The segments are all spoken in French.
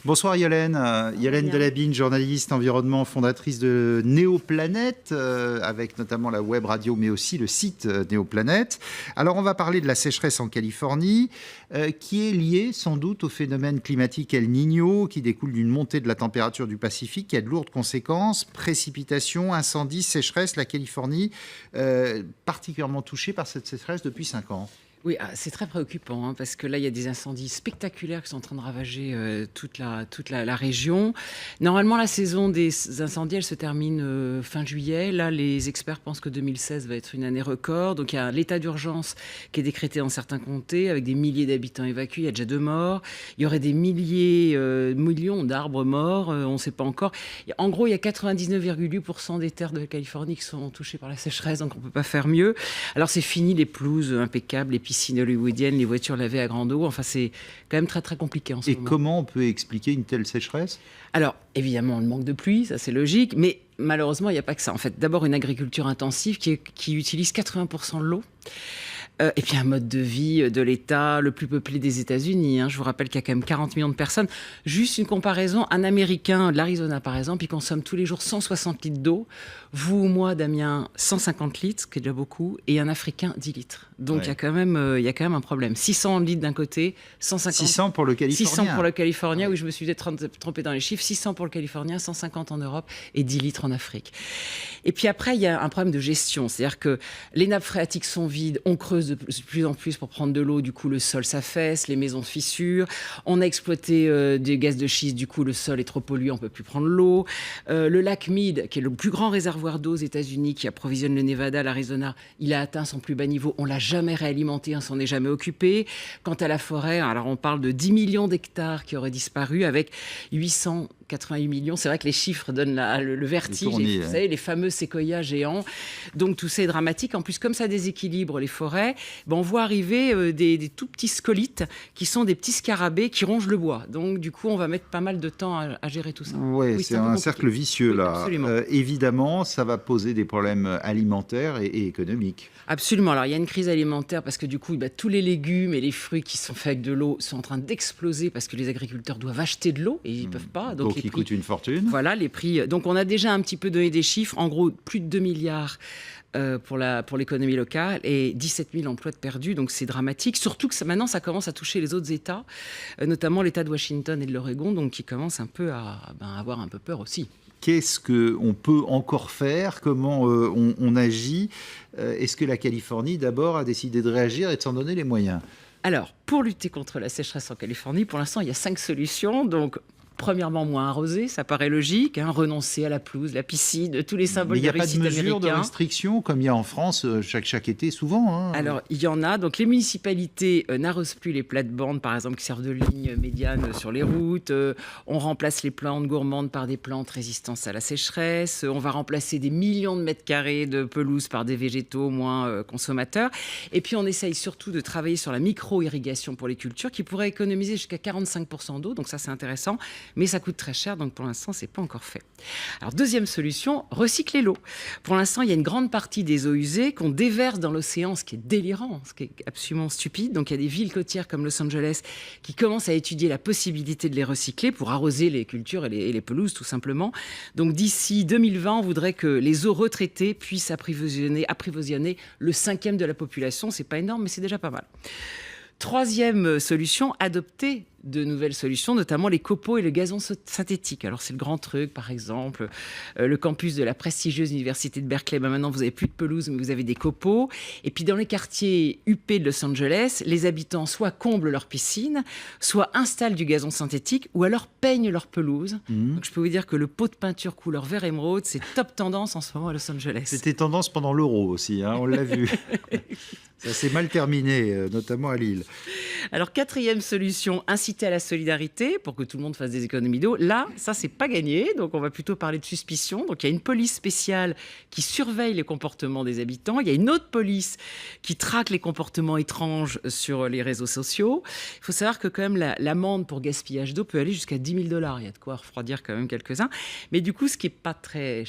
Bonsoir Yolène. Yolène Delabine, journaliste environnement, fondatrice de Néoplanète, avec notamment la web radio, mais aussi le site Néoplanète. Alors on va parler de la sécheresse en Californie, qui est liée sans doute au phénomène climatique El Niño, qui découle d'une montée de la température du Pacifique, qui a de lourdes conséquences, précipitations, incendies, sécheresse. La Californie, particulièrement touchée par cette sécheresse depuis 5 ans. Oui, c'est très préoccupant parce que là, il y a des incendies spectaculaires qui sont en train de ravager toute la région. Normalement, la saison des incendies, elle se termine fin juillet. Là, les experts pensent que 2016 va être une année record. Donc, il y a l'état d'urgence qui est décrété dans certains comtés avec des milliers d'habitants évacués. Il y a déjà 2 morts. Il y aurait des millions d'arbres morts. On ne sait pas encore. En gros, il y a 99,8% des terres de Californie qui sont touchées par la sécheresse. Donc, on ne peut pas faire mieux. Alors, c'est fini les pelouses impeccables, les piscines hollywoodiennes, les voitures lavées à grande eau. Enfin, c'est quand même très, très compliqué en ce moment. Et comment on peut expliquer une telle sécheresse ? Alors, évidemment, le manque de pluie, ça c'est logique, mais malheureusement, il n'y a pas que ça. En fait, d'abord, une agriculture intensive qui utilise 80% de l'eau. Et puis un mode de vie de l'État le plus peuplé des États-Unis. Je vous rappelle qu'il y a quand même 40 millions de personnes. Juste une comparaison, un Américain de l'Arizona, par exemple, il consomme tous les jours 160 litres d'eau. Vous ou moi, Damien, 150 litres, ce qui est déjà beaucoup, et un Africain, 10 litres. Donc, il y a quand même un problème. 600 litres d'un côté, 150... 600 pour le Californien. 600 pour le Californien, oui, je me suis peut-être trompée dans les chiffres. 600 pour le Californien, 150 en Europe et 10 litres en Afrique. Et puis après, il y a un problème de gestion. C'est-à-dire que les nappes phréatiques sont vides, on creuse de plus en plus pour prendre de l'eau, du coup le sol s'affaisse, les maisons se fissurent. On a exploité des gaz de schiste, du coup le sol est trop pollué, on ne peut plus prendre l'eau. Le lac Mead, qui est le plus grand réservoir d'eau aux États-Unis, qui approvisionne le Nevada, l'Arizona, il a atteint son plus bas niveau. On ne l'a jamais réalimenté, on s'en est jamais occupé. Quant à la forêt, alors on parle de 10 millions d'hectares qui auraient disparu avec 888 millions. C'est vrai que les chiffres donnent le vertige. Vous savez, les fameux séquoias géants. Donc tout ça est dramatique. En plus, comme ça déséquilibre les forêts, on voit arriver des tout petits scolites qui sont des petits scarabées qui rongent le bois. Donc du coup, on va mettre pas mal de temps à gérer tout ça. Oui, c'est un cercle vicieux là. Absolument. Évidemment, ça va poser des problèmes alimentaires et économiques. Absolument. Alors, il y a une crise alimentaire parce que du coup, tous les légumes et les fruits qui sont faits avec de l'eau sont en train d'exploser parce que les agriculteurs doivent acheter de l'eau et ils ne peuvent pas. Donc ils coûtent une fortune. Voilà, les prix. Donc, on a déjà un petit peu donné des chiffres. En gros, plus de 2 milliards pour l'économie locale et 17 000 emplois de perdus. Donc, c'est dramatique. Surtout que maintenant, ça commence à toucher les autres États, notamment l'État de Washington et de l'Oregon, donc qui commencent un peu à avoir un peu peur aussi. Qu'est-ce qu'on peut encore faire ? Comment on agit ? Est-ce que la Californie, d'abord, a décidé de réagir et de s'en donner les moyens ? Alors, pour lutter contre la sécheresse en Californie, pour l'instant, il y a 5 solutions. Donc, premièrement, moins arroser, ça paraît logique. Renoncer à la pelouse, la piscine, tous les symboles de réussite américains. Il n'y a pas de mesures de restriction, comme il y a en France chaque été, souvent. Alors, il y en a. Donc, les municipalités n'arrosent plus les plates-bandes, par exemple, qui servent de ligne médiane sur les routes. On remplace les plantes gourmandes par des plantes résistantes à la sécheresse. On va remplacer des millions de mètres carrés de pelouse par des végétaux moins consommateurs. Et puis, on essaye surtout de travailler sur la micro-irrigation pour les cultures, qui pourrait économiser jusqu'à 45% d'eau. Donc, ça, c'est intéressant. Mais ça coûte très cher, donc pour l'instant, ce n'est pas encore fait. Alors, deuxième solution, recycler l'eau. Pour l'instant, il y a une grande partie des eaux usées qu'on déverse dans l'océan, ce qui est délirant, ce qui est absolument stupide. Donc, il y a des villes côtières comme Los Angeles qui commencent à étudier la possibilité de les recycler pour arroser les cultures et les pelouses, tout simplement. Donc, d'ici 2020, on voudrait que les eaux retraitées puissent approvisionner le 5e de la population. Ce n'est pas énorme, mais c'est déjà pas mal. Troisième solution, adopter de nouvelles solutions, notamment les copeaux et le gazon synthétique. Alors, c'est le grand truc, par exemple, le campus de la prestigieuse université de Berkeley. Maintenant, vous n'avez plus de pelouse, mais vous avez des copeaux. Et puis, dans les quartiers huppés de Los Angeles, les habitants soit comblent leur piscine, soit installent du gazon synthétique, ou alors peignent leur pelouse. Donc, je peux vous dire que le pot de peinture couleur vert émeraude, c'est top tendance en ce moment à Los Angeles. C'était tendance pendant l'Euro aussi, on l'a vu. Ça s'est mal terminé, notamment à Lille. Alors, quatrième solution, inciter à la solidarité pour que tout le monde fasse des économies d'eau. Là, ça, c'est pas gagné. Donc, on va plutôt parler de suspicion. Donc, il y a une police spéciale qui surveille les comportements des habitants. Il y a une autre police qui traque les comportements étranges sur les réseaux sociaux. Il faut savoir que, quand même, l'amende pour gaspillage d'eau peut aller jusqu'à $10 000. Il y a de quoi refroidir quand même quelques-uns. Mais du coup, ce qui n'est pas très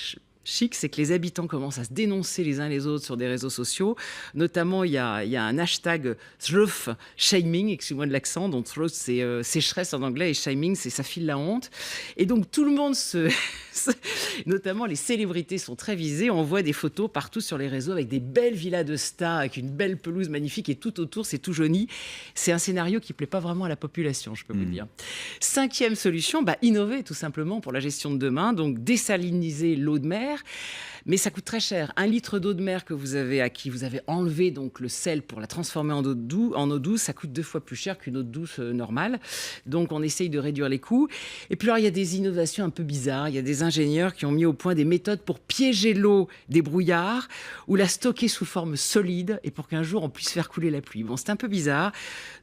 chic, c'est que les habitants commencent à se dénoncer les uns les autres sur des réseaux sociaux. Notamment, il y a un hashtag Throat Shaming, excusez-moi de l'accent. Donc, throat, c'est sécheresse en anglais, et shaming, c'est ça file la honte. Et donc, tout le monde notamment les célébrités sont très visées. On voit des photos partout sur les réseaux avec des belles villas de stars, avec une belle pelouse magnifique, et tout autour, c'est tout jauni. C'est un scénario qui ne plaît pas vraiment à la population, je peux vous dire. 5e solution, innover tout simplement pour la gestion de demain. Donc, désaliniser l'eau de mer. Mais ça coûte très cher. 1 litre d'eau de mer que vous avez acquis, vous avez enlevé donc le sel pour la transformer en eau douce, ça coûte 2 fois plus cher qu'une eau douce normale. Donc on essaye de réduire les coûts. Et puis alors il y a des innovations un peu bizarres. Il y a des ingénieurs qui ont mis au point des méthodes pour piéger l'eau des brouillards ou la stocker sous forme solide et pour qu'un jour on puisse faire couler la pluie. Bon, c'est un peu bizarre.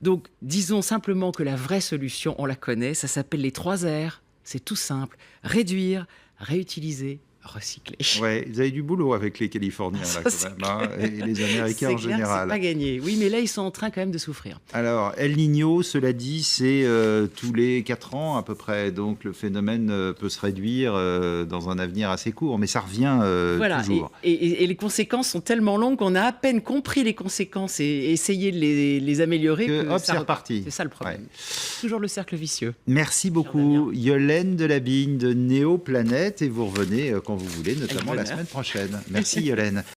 Donc disons simplement que la vraie solution, on la connaît, ça s'appelle les 3 R. C'est tout simple. Réduire, réutiliser, recycler. Ouais, vous avez du boulot avec les Californiens, là, quand même, hein, et les Américains en général. C'est pas gagné. Oui, mais là, ils sont en train quand même de souffrir. Alors, El Niño, cela dit, c'est tous les 4 ans à peu près. Donc, le phénomène peut se réduire dans un avenir assez court, mais ça revient toujours. Et les conséquences sont tellement longues qu'on a à peine compris les conséquences et essayé de les améliorer. Hop, c'est reparti. C'est ça le problème. Ouais. Toujours le cercle vicieux. Merci beaucoup, Yolène Delabigne de Néoplanète. Et vous revenez quand vous voulez, notamment la semaine prochaine. Merci, Yolène.